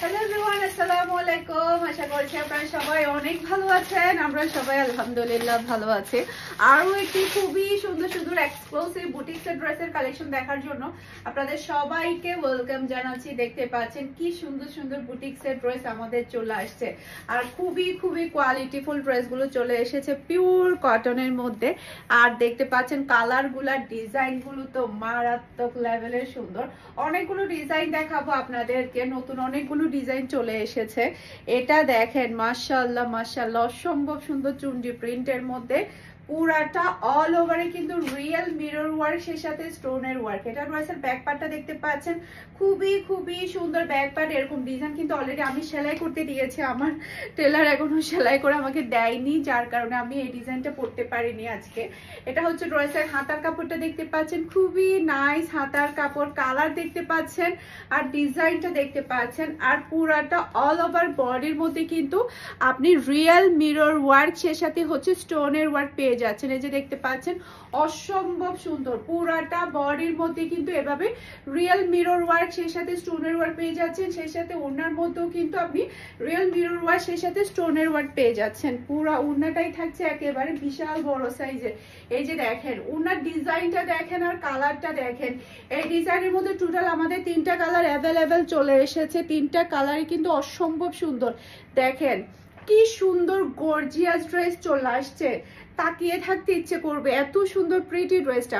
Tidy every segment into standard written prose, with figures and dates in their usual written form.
Hello everyone, আসসালামু আলাইকুম। আশা করছি আপনারা সবাই অনেক ভালো আছেন। আমরা সবাই আলহামদুলিল্লাহ ভালো আছি। আরও একটি খুবই সুন্দর সুন্দর এক্সক্লুসিভ বুটিক্সের ড্রেসের কালেকশন দেখার জন্য আপনাদের সবাইকে ওয়েলকাম জানাচ্ছি। দেখতে পাচ্ছেন কি সুন্দর সুন্দর বুটিক্সের ড্রেস আমাদের চলে আসছে, আর খুবই খুবই কোয়ালিটিফুল ড্রেসগুলো চলে এসেছে পিওর কটনের মধ্যে। আর দেখতে পাচ্ছেন কালারগুলো, ডিজাইনগুলো তো মারাত্মক লেভেলের সুন্দর। অনেকগুলো ডিজাইন দেখাবো আপনাদেরকে, নতুন অনেকগুলো ডিজাইন চলে এসেছে। এটা দেখেন মাশাআল্লাহ মাশাআল্লাহ, অসম্ভব সুন্দর চুনরি প্রিন্টের মধ্যে পুরাটা অল ওভারে কিন্তু রিয়েল মিরর ওয়ার্ক, সে সাথে স্টোনের ওয়ার্ক। এটা ড্রেসের ব্যাক পার্টটা দেখতে পাচ্ছেন, খুবই খুবই সুন্দর ব্যাক পার্ট। এরকম ডিজাইন কিন্তু অলরেডি আমি সেলাই করতে দিয়েছি, আমার টেলার এখনো সেলাই করে আমাকে দেয়নি, যার কারণে আমি এই ডিজাইনটা পরতে পারিনি আজকে। এটা হচ্ছে ড্রেসের হাতার কাপড়টা দেখতে পাচ্ছেন, খুবই নাইস হাতার কাপড়, কালার দেখতে পাচ্ছেন আর ডিজাইনটা দেখতে পাচ্ছেন। আর পুরাটা অল ওভার বডির মধ্যে কিন্তু আপনি রিয়েল মিরর ওয়ার্ক, সে সাথে হচ্ছে স্টোনের ওয়ার্ক পেয়ে যাচ্ছেন। এই যে দেখতে পাচ্ছেন অসম্ভব সুন্দর, পুরাটা বডির মধ্যে কিন্তু এভাবে রিয়েল মিরর ওয়ার্ক, সেই সাথে স্টোনের ওয়ার্ক পেয়ে যাচ্ছেন। সেই সাথে ওড়নার মধ্যেও কিন্তু আপনি রিয়েল মিরর ওয়ার্ক, সেই সাথে স্টোনের ওয়ার্ক পেয়ে যাচ্ছেন। পুরা ওড়নাটাই থাকছে একেবারে বিশাল বড় সাইজের। এই যে দেখেন ওড়নার ডিজাইনটা দেখেন আর কালারটা দেখেন। এই ডিজাইনের মধ্যে টোটাল আমাদের 3টা কালার অ্যাভেলেবেল চলে এসেছে। 3টা কালারই কিন্তু অসম্ভব সুন্দর। দেখেন কি সুন্দর গর্জিয়াস ড্রেস চলে আসছে, তাকিয়ে থাকতে ইচ্ছে করবে, এত সুন্দর প্রিটি ড্রেসটা।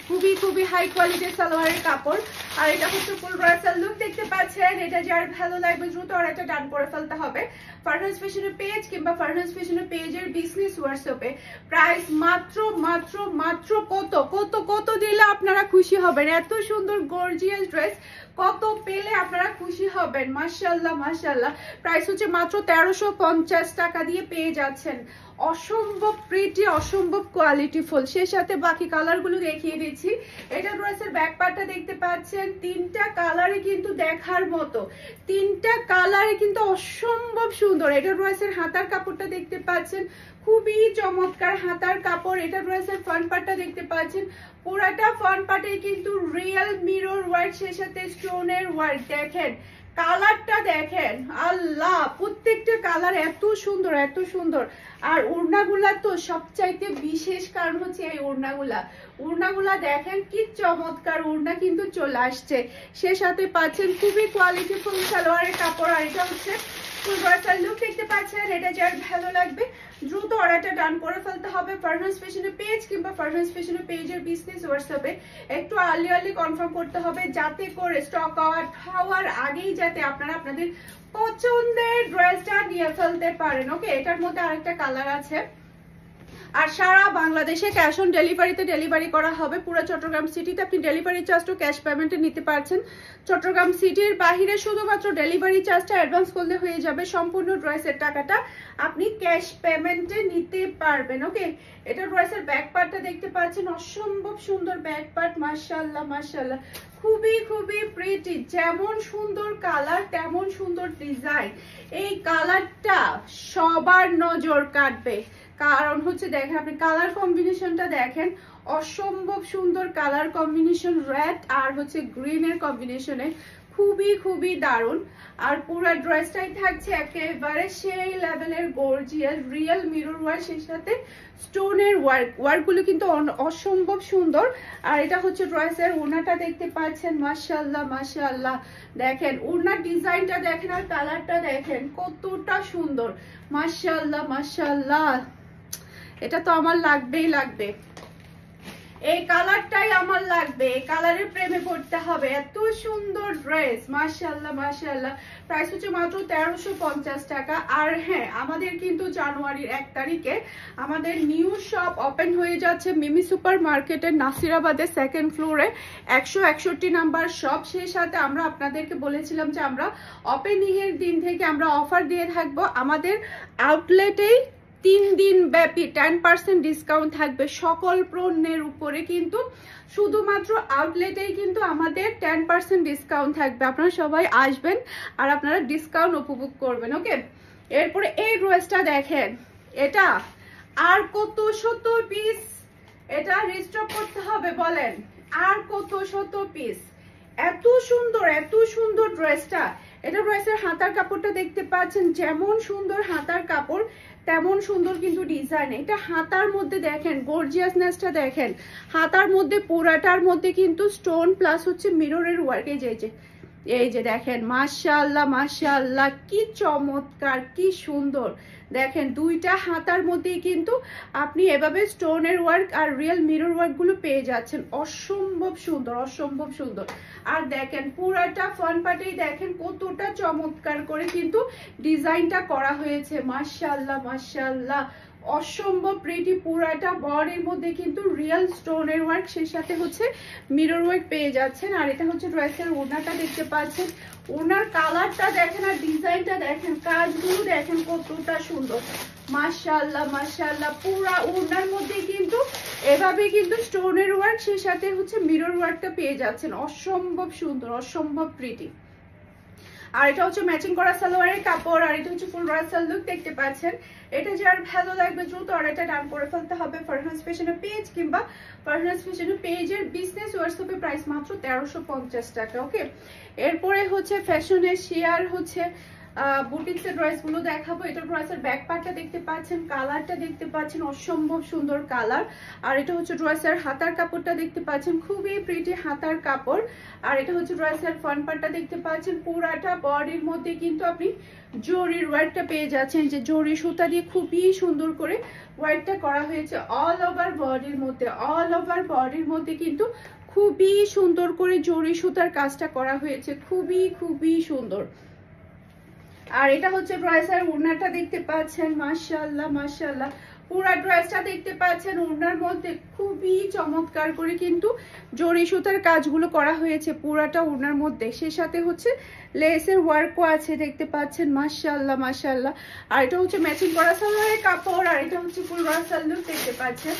খুবই খুবই হাই কোয়ালিটির সালোয়ারের কাপড়। আর এটা হচ্ছে ফুল ড্রেসের লুক দেখতে পাচ্ছেন। এটা যার ভালো লাগবে দ্রুত আর একটা ডান করে ফেলতে হবে ফারহাস ফ্যাশনের পেজ কিংবা ফারহাস ফ্যাশনের পেজের বিজনেস হোয়াটসঅ্যাপে। প্রাইস মাত্র মাত্র মাত্র কত কত কত দিলে আপনারা খুশি হবেন? এত সুন্দর গর্জিয়াস ড্রেস কত পেলে আপনারা খুশি হবেন? মাশাআল্লাহ মাশাআল্লাহ। প্রাইস হচ্ছে মাত্র 1350 টাকা দিয়ে পেয়ে যাচ্ছেন। অসম্ভব প্রিটি, অসম্ভব কোয়ালিটিফুল। সে সাথে বাকি কালারগুলো দেখিয়ে দিচ্ছি। এটা ড্রেসের ব্যাক পার্টটা দেখতে পাচ্ছেন, 3টা কালারই কিন্তু দেখার মতো, 3টা কালারই কিন্তু অসম্ভব সুন্দর। এটা ড্রেসের হাতার কাপড়টা দেখতে পাচ্ছেন, খুবই চমৎকার হাতার কাপড়। এটা ড্রেসের ফ্রন্ট পার্টটা দেখতে পাচ্ছেন, পুরাটা ফ্রন্ট পার্টে কিন্তু রিয়েল মিরর ওয়ার্ক, সে সাথে স্টোনের ওয়ার্ক। দেখেন কালারটা দেখেন, আল্লাহ প্রত্যেকটা কালার এত সুন্দর এত সুন্দর। আর ওড়নাগুলা তো সবচাইতে বিশেষ, কারণ হচ্ছে এই ওড়নাগুলা দেখেন কি চমৎকার ওড়না কিন্তু চলে আসছে। সে সাথে পাচ্ছেন খুবই কোয়ালিটিফুল সালোয়ারের কাপড়। আর এটা হচ্ছে ফুল ড্রেসের লুক দেখতে পাচ্ছেন। এটা যার ভালো লাগবে দ্রুত অর্ডারটা ডান করে ফেলতে হবে ফারহাস ফ্যাশনের পেজ কিংবা ফারহাস ফ্যাশনের পেজের বিজনেস হোয়াটসঅ্যাপে। একটু আর্লি কনফার্ম করতে হবে, যাতে করে স্টক আউট হওয়ার আগেই যাতে আপনারা আপনাদের পছন্দের ড্রেসটা নিয়ে ফেলতে পারেন। ওকে, এটার মধ্যে আরেকটা কালার আছে। আর সারা বাংলাদেশে ক্যাশ অন ডেলিভারিতে ডেলিভারি করা হবে। পুরো চট্টগ্রাম সিটিতে আপনি ডেলিভারি চার্জটা ক্যাশ পেমেন্টে নিতে পারছেন। চট্টগ্রাম সিটির বাহিরে শুধুমাত্র ডেলিভারি চার্জটা অ্যাডভান্স করলে হয়ে যাবে, সম্পূর্ণ ড্রেসের টাকাটা আপনি ক্যাশ পেমেন্টে নিতে পারবেন। ওকে, এটা ড্রেসের ব্যাক পার্টটা দেখতে পাচ্ছেন, অসম্ভব সুন্দর ব্যাক পার্ট। মাশাআল্লাহ মাশাআল্লাহ, খুবই খুবই প্রিটি। যেমন সুন্দর কালার তেমন সুন্দর ডিজাইন। এই কালারটা সবার নজর কাটবে, কারণ হচ্ছে দেখেন আপনি কালার কম্বিনেশনটা দেখেন, অসম্ভব সুন্দর কালার কম্বিনেশন, রেড আর হচ্ছে গ্রিনের কম্বিনেশনে, খুবই খুবই দারুণ। আর পুরো ড্রেসটাই থাকছে একেবারে সেই লেভেলের গর্জিয়াস রিয়েল মিরর ওয়ার্ক, সেই সাথে স্টোনের ওয়ার্কগুলো কিন্তু অসম্ভব সুন্দর। আর এটা হচ্ছে ড্রেসের ওড়নাটা দেখতে পাচ্ছেন, মাশাআল্লাহ মাশাআল্লাহ। দেখেন ওড়নার ডিজাইনটা দেখেন আর কালারটা দেখেন কতটা সুন্দর। মাশাআল্লাহ মাশাআল্লাহ, এটা তো আমার লাগবেই লাগবে, এই কালারটাই আমার লাগবে, এই কালারের প্রেমে পড়তে হবে। এত সুন্দর ড্রেস, মাশাআল্লাহ মাশাআল্লাহ। প্রাইস হচ্ছে মাত্র 1350 টাকা। আর হ্যাঁ, আমাদের কিন্তু জানুয়ারির 1 তারিখে আমাদের নিউ শপ ওপেন হয়ে যাচ্ছে মিমি সুপার মার্কেটের নাসিরাবাদের 2nd ফ্লোরে 161 নাম্বার শপ। সেই সাথে আমরা আপনাদেরকে বলেছিলাম যে আমরা ওপেনিং এর দিন থেকে আমরা অফার দিয়ে থাকবো। আমাদের আউটলেটেই 3 দিন ব্যাপী 10% ডিসকাউন্ট থাকবে সকল পণ্যের উপরে, কিন্তু শুধুমাত্র আউটলেটেই কিন্তু আমাদের 10% ডিসকাউন্ট থাকবে। আপনারা সবাই আসবেন আর আপনারা ডিসকাউন্ট উপভোগ করবেন। ওকে, এরপরে এই ড্রেসটা দেখেন, এটা আর কত শত পিস এটা রিস্টক করতে হবে বলেন, আর কত শত পিস। এত সুন্দর ড্রেসটা, এটা ড্রেসের হাতার কাপড়টা দেখতে পাচ্ছেন, যেমন সুন্দর হাতার কাপড় তেমন সুন্দর কিন্তু ডিজাইন। এটা হাতার মধ্যে দেখেন গর্জিয়াসনেসটা দেখেন, হাতার মধ্যে পুরাটার মধ্যে কিন্তু স্টোন প্লাস হচ্ছে মিররের ওয়ার্ক। এই যে দেখেন, মাশাআল্লাহ মাশাআল্লাহ, কি চমৎকার, কি সুন্দর। দেখেন দুইটা হাতার মধ্যেই কিন্তু আপনি এভাবে স্টোনের ওয়ার্ক আর রিয়েল মিরর ওয়ার্ক গুলো পেয়ে যাচ্ছেন। অসম্ভব সুন্দর, অসম্ভব সুন্দর। আর দেখেন পুরাটা ফ্রন্ট পার্টেই দেখেন কতটা চমৎকার করে কিন্তু ডিজাইনটা করা হয়েছে। মাশাআল্লাহ মাশাআল্লাহ, অসম্ভব প্রিটি। পুরাটা বডির মধ্যে কিন্তু রিয়েল স্টোনের ওয়ার্ক, সেই সাথে হচ্ছে মিরর ওয়ার্ক পেয়ে যাচ্ছেন। আর এটা হচ্ছে ড্রেসের ওড়নাটা দেখতে পাচ্ছেন, ওড়নার কালারটা দেখেন আর ডিজাইনটা দেখেন, কাজগুলো দেখেন কতটা সুন্দর। মাশাআল্লাহ মাশাআল্লাহ, পুরা ওড়নার মধ্যে কিন্তু এভাবে কিন্তু স্টোনের ওয়ার্ক, সেই সাথে হচ্ছে মিরর ওয়ার্কটা পেয়ে যাচ্ছেন। অসম্ভব সুন্দর, অসম্ভব প্রিটি। আর এটা হচ্ছে ম্যাচিং করা সালোয়ারের কাপড়, আর এটা হচ্ছে ফুল রাসাল লুক দেখতে পাচ্ছেন। এটা যার ভালো লাগবে দ্রুত অর্ডারটা ডান করে ফেলতে হবে ফারহানাস ফ্যাশনের পেজ কিংবা ফারহানাস ফ্যাশনের পেজের বিজনেস হোয়াটসঅ্যাপে, প্রাইস মাত্র 1350 টাকা। ওকে, এরপরে হচ্ছে ফ্যাশনের শেয়ার হচ্ছে বুটিক্সের ড্রেসগুলো দেখাবো। এটা ড্রেসের ব্যাক পার্টটা দেখতে পাচ্ছেন, কালারটা দেখতে পাচ্ছেন অসম্ভব সুন্দর কালার। আর এটা হচ্ছে ড্রেসের হাতার কাপড়টা দেখতে পাচ্ছেন, খুবই প্রিটি হাতার কাপড়। আর এটা হচ্ছে ড্রেসের ফ্রন্ট পার্টটা দেখতে পাচ্ছেন, পুরাটা বডির মধ্যে কিন্তু আপনি জরির ওয়ার্কটা পেয়ে যাচ্ছেন, যে জরি সুতা দিয়ে খুবই সুন্দর করে ওয়ার্কটা করা হয়েছে অল ওভার বডির মধ্যে। অল ওভার বডির মধ্যে কিন্তু খুবই সুন্দর করে জরি সুতার কাজটা করা হয়েছে, খুবই খুবই সুন্দর। আর এটা হচ্ছে ড্রেসের ওড়নাটা দেখতে পাচ্ছেন, মাশাআল্লাহ মাশাআল্লাহ, পুরা ড্রেসটা দেখতে পাচ্ছেন। ওড়নার মধ্যে খুবই চমৎকার করে কিন্তু জরি সুতার কাজগুলো করা হয়েছে পুরাটা ওড়নার মধ্যে, সেই সাথে হচ্ছে লেসের ওয়ার্কও আছে দেখতে পাচ্ছেন। মাশাআল্লাহ মাশাআল্লাহ। আর এটা হচ্ছে ম্যাচিং করা সালোয়ারের কাপড়, আর এটা হচ্ছে ফুল রাসাল লুক দেখতে পাচ্ছেন।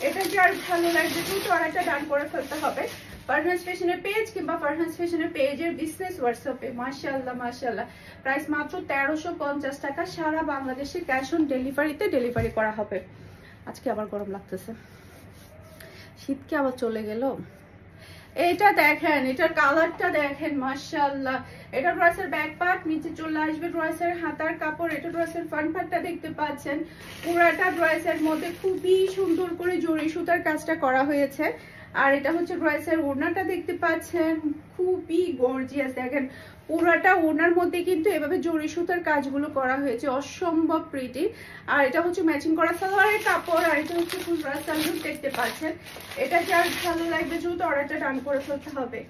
এটা যার ভালো লাগবে কিন্তু অর্ডারটা ডান করে ফেলতে হবে ফারহানাস ফ্যাশনের পেজ কিংবা ফারহানাস ফ্যাশনের পেজের বিজনেস হোয়াটসঅ্যাপে। মাশাআল্লাহ মাশাআল্লাহ, প্রাইস মাত্র 1350 টাকা। সারা বাংলাদেশে ক্যাশ অন ডেলিভারিতে ডেলিভারি করা হবে। আজকে আবার গরম লাগতেছে, শীতকে আবার চলে গেল। এটা দেখেন, এটার কালারটা দেখেন, মাশাআল্লাহ। এটা ড্রেসের ব্যাক পার্ট, নিচে চলে আসবে ড্রেসের হাতার কাপড়। এটা ড্রেসের ফ্রন্ট পার্টটা দেখতে পাচ্ছেন, পুরাটা ড্রেসের মধ্যে খুবই সুন্দর করে জরি সুতার কাজটা করা হয়েছে। আর এটা হচ্ছে ড্রেসের ওড়নাটা দেখতে পাচ্ছেন, খুবই গর্জিয়াস। দেখেন পুরাটা ওড়নার মধ্যে কিন্তু এভাবে জরি সুতার কাজগুলো করা হয়েছে, অসম্ভব প্রিটি। আর এটা হচ্ছে ম্যাচিং করা সালোয়ারের কাপড়, আর এটা হচ্ছে ফুল রাসাল লুক দেখতে পাচ্ছেন। এটা যার ভালো লাগবে দ্রুত অর্ডারটা ডান করে ফেলতে হবে।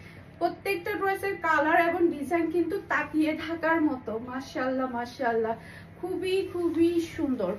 প্রত্যেকটা ড্রেসের কালার এবং ডিজাইন কিন্তু তাকিয়ে থাকার মতো। মাশাআল্লাহ মাশাআল্লাহ, খুবই খুবই সুন্দর।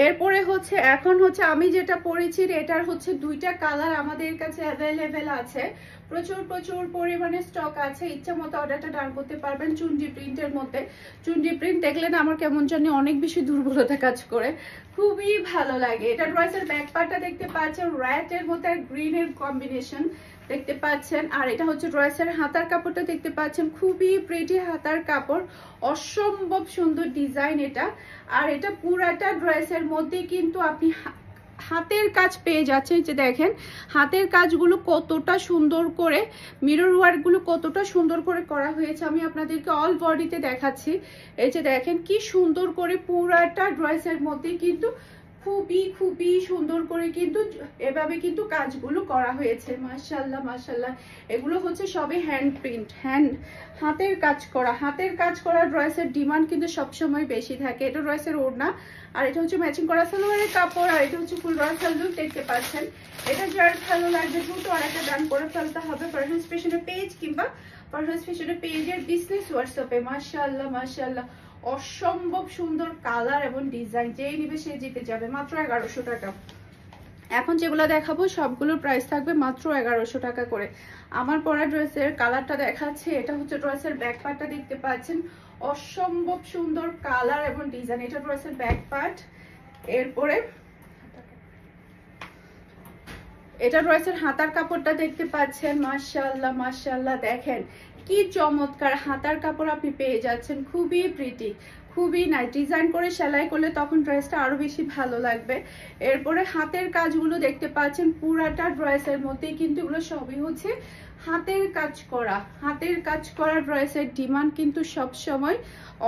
এরপরে হচ্ছে এখন হচ্ছে আমি যেটা পরেছি, এটার হচ্ছে দুইটা কালার আমাদের কাছে অ্যাভেলেবেল আছে, প্রচুর প্রচুর পরিমাণে স্টক আছে। ইচ্ছা মতো অর্ডারটা ডান করতে পারবেন। চুনরি প্রিন্টের মধ্যে, চুনরি প্রিন্ট দেখলে না আমার কেমন জানি অনেক বেশি দুর্বলতা কাজ করে, খুবই ভালো লাগে। এটা ড্রেসের ব্যাক পার্টটা দেখতে পাচ্ছেন, রেড এর মধ্যে আর গ্রিন এর কম্বিনেশন দেখতে পাচ্ছেন। আর এটা হচ্ছে ড্রেসের হাতার কাপড়টা দেখতে পাচ্ছেন, খুবই প্রিটি হাতার কাপড়, অসম্ভব সুন্দর ডিজাইন এটা। আর এটা পুরাটা ড্রেসের মধ্যে কিন্তু আপনি হাতের কাজ পেয়ে যাচ্ছেন, যে দেখেন হাতের কাজগুলো কতটা সুন্দর করে, মিরর ওয়ার্ক গুলো কতটা সুন্দর করে করা হয়েছে। আমি আপনাদেরকে অল বডিতে দেখাচ্ছি। এই যে দেখেন কি সুন্দর করে পুরাটা ড্রেসের মধ্যে কিন্তু খুবই খুবই সুন্দর করে কিন্তু এভাবে কিন্তু কাজগুলো করা হয়েছে। মাশাআল্লাহ মাশাআল্লাহ, এগুলো হচ্ছে সবই হ্যান্ড প্রিন্ট, হাতের কাজ করা। হাতের কাজ করা ড্রেসের ডিমান্ড কিন্তু সবসময় বেশি থাকে। এটা ড্রেসের ওড়না, আর এটা হচ্ছে ম্যাচিং করা সালোয়ারের কাপড়, আর এটা হচ্ছে ফুল রাসাল লুক দেখতে পাচ্ছেন। এটা যার ভালো লাগবে দ্রুত অর্ডারটা ডান করে ফেলতে হবে ফারহানাস ফ্যাশনের পেজ কিংবা ফারহানাস ফ্যাশনের পেজের বিজনেস হোয়াটসঅ্যাপে। মাশাআল্লাহ মাশাআল্লাহ, অসম্ভব সুন্দর কালার এবং ডিজাইন, যেই নিবে সে জিতে যাবে। মাত্র 1100 টাকা। এখন যেগুলো দেখাবো সবগুলোর প্রাইস থাকবে মাত্র 1100 টাকা করে। আমার পরা ড্রেসের কালারটা দেখাচ্ছে, এটা হচ্ছে ড্রেসের ব্যাক পার্টটা দেখতে পাচ্ছেন, অসম্ভব সুন্দর কালার এবং ডিজাইন। এটা ড্রেসের ব্যাক পার্ট। এরপরে এটা ড্রেসের হাতার কাপড়টা দেখতে পাচ্ছেন, মাশাআল্লাহ মাশাআল্লাহ, দেখেন কি চমৎকার হাতার কাপড় আপনি পেয়ে যাচ্ছেন, খুবই প্রিটি, খুবই নাইস। ডিজাইন করে সেলাই করলে তখন ড্রেসটা আরো বেশি ভালো লাগবে। এরপরে হাতের কাজগুলো দেখতে পাচ্ছেন, পুরাটা ড্রেসের মধ্যে কিন্তু এগুলো সবই হচ্ছে হাতের কাজ করা ড্রেসের ডিমান্ড কিন্তু সব সময়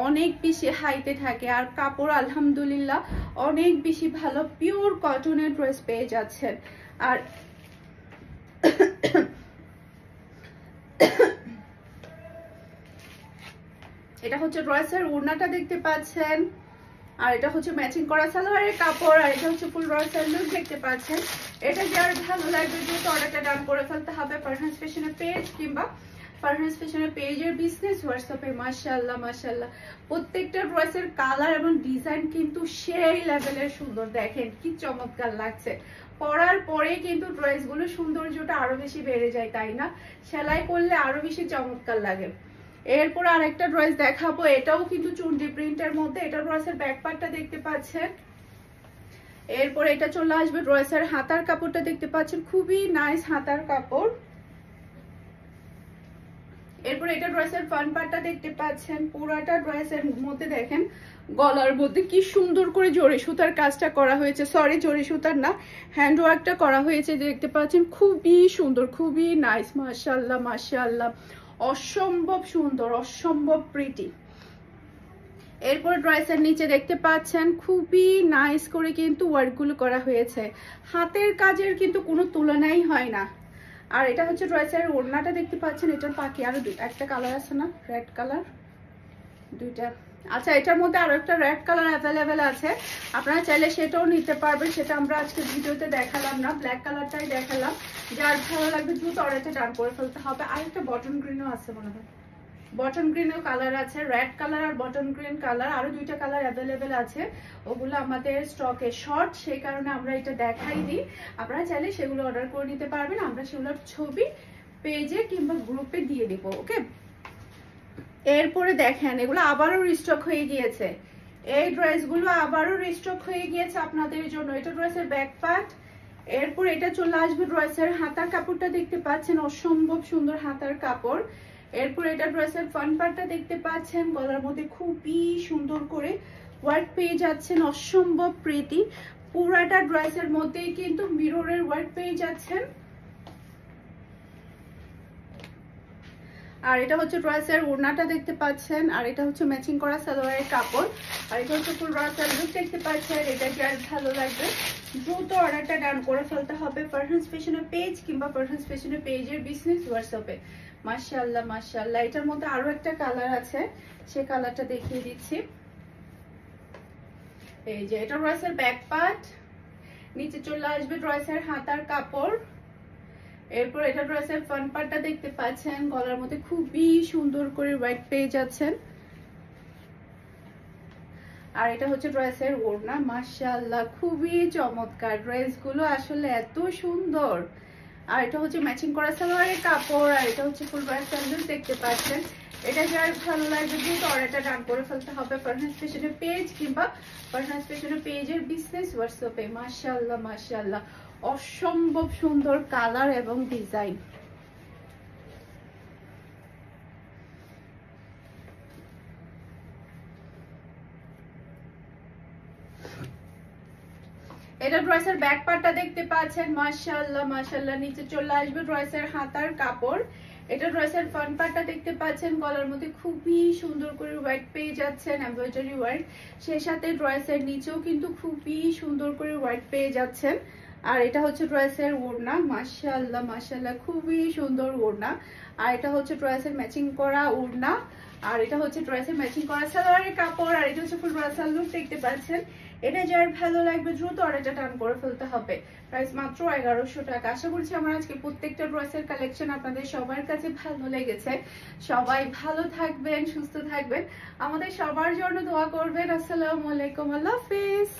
অনেক বেশি হাইতে থাকে। আর কাপড় আলহামদুলিল্লাহ অনেক বেশি ভালো, পিওর কটনের ড্রেস পেয়ে যাচ্ছেন। আর এটা হচ্ছে ড্রেসের ওড়নাটা দেখতে পাচ্ছেন, আর এটা হচ্ছে ম্যাচিং করা সালোয়ারের কাপড়, আর এটা হচ্ছে ফুল ড্রেসের লুক দেখতে পাচ্ছেন। এটা যার ভালো লাগবে যেহেতু অর্ডারটা ডান করে ফেলতে হবে ফারহানাস ফ্যাশনের পেজ কিংবা ফারহানাস ফ্যাশনের পেজের বিজনেস হোয়াটসঅ্যাপে। মাশাআল্লাহ মাশাআল্লাহ, প্রত্যেকটা ড্রেসের কালার এবং ডিজাইন কিন্তু সেই লেভেলের সুন্দর। দেখেন কি চমৎকার লাগছে, পরার পরে কিন্তু ড্রেসগুলো সৌন্দর্যটা আরো বেশি বেড়ে যায়, তাই না? সেলাই করলে আরো বেশি চমৎকার লাগে। এরপর আরেকটা ড্রেস দেখাবো, এটাও কিন্তু চুনরি প্রিন্টের মধ্যে। এটা ড্রেসের ব্যাক পার্টটা দেখতে পাচ্ছেন। এরপর এটা চলে আসবে ড্রেসের হাতার কাপড়টা দেখতে পাচ্ছেন, খুবই নাইস হাতার কাপড়। এরপর এটা ড্রেসের ফ্রন্ট পার্টটা দেখতে পাচ্ছেন। পুরাটা ড্রেসের মধ্যে দেখেন গলার মধ্যে কি সুন্দর করে জরি সুতার কাজটা করা হয়েছে, সরি জরি সুতার না, হ্যান্ড ওয়ার্কটা করা হয়েছে দেখতে পাচ্ছেন, খুবই সুন্দর, খুবই নাইস। মাশাআল্লাহ মাশাআল্লাহ, অসম্ভব সুন্দর, অসম্ভব প্রিটি। এরপর ড্রেসের নিচে দেখতে পাচ্ছেন খুবই নাইস করে কিন্তু ওয়ার্কগুলো করা হয়েছে, হাতের কাজের কিন্তু কোনো তুলনাই হয় না। আর এটা হচ্ছে ড্রেসের ওড়নাটা দেখতে পাচ্ছেন। এটার পাখি আরো একটা কালার আছে না, রেড কালার, দুইটা। আচ্ছা, এটার মধ্যে আরো একটা রেড কালার অ্যাভেলেবেল আছে, আপনারা চাইলে সেটাও নিতে পারবেন। সেটা আমরা আজকে ভিডিওতে দেখালাম না, ব্ল্যাক কালারটাই দেখালাম। যার ভালো লাগবে দ্রুত অর্ডারটা ডান করে ফেলতে হবে। আর একটা বটন গ্রিনও আছে মনে হয়, বটন গ্রিনও কালার আছে, রেড কালার আর বটন গ্রিন কালার, আরো দুইটা কালার অ্যাভেলেবেল আছে। ওগুলো আমাদের স্টকে শর্ট, সেই কারণে আমরা এটা দেখাই দিই। আপনারা চাইলে সেগুলো অর্ডার করে নিতে পারবেন, আমরা সেগুলোর ছবি পেজে কিংবা গ্রুপে দিয়ে দিব। ওকে, এরপরে দেখেন এগুলো আবারও রিস্টক হয়ে গিয়েছে, এই ড্রেসগুলো আবারও রিস্টক হয়ে গিয়েছে আপনাদের জন্য। এটা ড্রেসের ব্যাক পার্ট। এরপর এটা চলে আসবে ড্রেসের হাতার কাপড়টা দেখতে পাচ্ছেন, অসম্ভব সুন্দর হাতার কাপড়। এরপর এটা ড্রেসের ফ্রন্ট পার্টটা দেখতে পাচ্ছেন, গলার মধ্যে খুবই সুন্দর করে ওয়ার্ক পেয়ে যাচ্ছেন, অসম্ভব প্রিটি। পুরাটা ড্রেসের মধ্যেই কিন্তু মিররের ওয়ার্ক পেয়ে যাচ্ছেন। আর এটা হচ্ছে ড্রেসের ওড়নাটা দেখতে পাচ্ছেন, আর এটা হচ্ছে ম্যাচিং করা সালোয়ারের কাপড়, আর এটা হচ্ছে ফুল ড্রেসের লুক দেখতে পাচ্ছেন। এটা যার ভালো লাগবে দ্রুত অর্ডারটা ডান করে ফেলতে হবে ফারহানাস ফ্যাশনের পেজ কিংবা ফারহানাস ফ্যাশনের পেজের বিজনেস হোয়াটসঅ্যাপে। মাশাআল্লাহ মাশাআল্লাহ, এটার মধ্যে আরো একটা কালার আছে, সে কালারটা দেখিয়ে দিচ্ছি। এই যে এটা ড্রেসের ব্যাক পার্ট, নিচে চলে আসবে ড্রেসের হাতার কাপড়। এরপর এটা ড্রেসের ফ্রন্ট পার্টটা দেখতে পাচ্ছেন, গলার মধ্যে খুবই সুন্দর করে ওয়ার্ক পেয়ে যাচ্ছেন। আর এটা হচ্ছে ড্রেসের ওড়না। মাশাআল্লাহ, খুবই চমৎকার, ড্রেসগুলো আসলে এত সুন্দর। আর এটা হচ্ছে ম্যাচিং করা সালোয়ারের কাপড়, আর এটা হচ্ছে ফুল ড্রেসের লুক দেখতে পাচ্ছেন। এটা যার ভালো লাগবে দ্রুত অর্ডারটা ডান করে ফেলতে হবে ফারহানাস ফ্যাশনের পেজ কিংবা ফারহানাস ফ্যাশনের পেজের বিজনেস হোয়াটসঅ্যাপে। মাশাআল্লাহ মাশাআল্লাহ, অসম্ভব সুন্দর কালার এবং ডিজাইন। এটা ড্রেসের ব্যাক পার্টটা দেখতে পাচ্ছেন। মাশাআল্লাহ মাশাআল্লাহ, নিচে চলে আসবে ড্রেসের হাতার কাপড়। এটা ড্রেসের ফ্রন্ট পার্টটা দেখতে পাচ্ছেন, গলার মধ্যে খুবই সুন্দর করে ওয়ার্ক পেয়ে যাচ্ছেন, এমব্রয়ডারি ওয়ার্ক। সেই সাথে ড্রেসের নিচেও কিন্তু খুবই সুন্দর করে ওয়ার্ক পেয়ে যাচ্ছেন। আর এটা হচ্ছে ড্রেসের ওড়না। মাশাআল্লাহ মাশাআল্লাহ, খুবই সুন্দর ওড়না। আর এটা হচ্ছে ড্রেসের ম্যাচিং করা ওড়না, আর এটা হচ্ছে ড্রেসের ম্যাচিং করা সালোয়ারের কাপড়, আর এটা হচ্ছে ফুল ড্রেসের লুক দেখতে পাচ্ছেন। এটা যার ভালো লাগবে দ্রুত অর্ডারটা টার্ন করে ফেলতে হবে। প্রাইস মাত্র 1100 টাকা। আশা করছি আমার আজকে প্রত্যেকটা ড্রেসের কালেকশন আপনাদের সবার কাছে ভালো লেগেছে। সবাই ভালো থাকবেন, সুস্থ থাকবেন, আমাদের সবার জন্য দোয়া করবেন। আসসালামু আলাইকুম, আল্লাহ হাফেজ।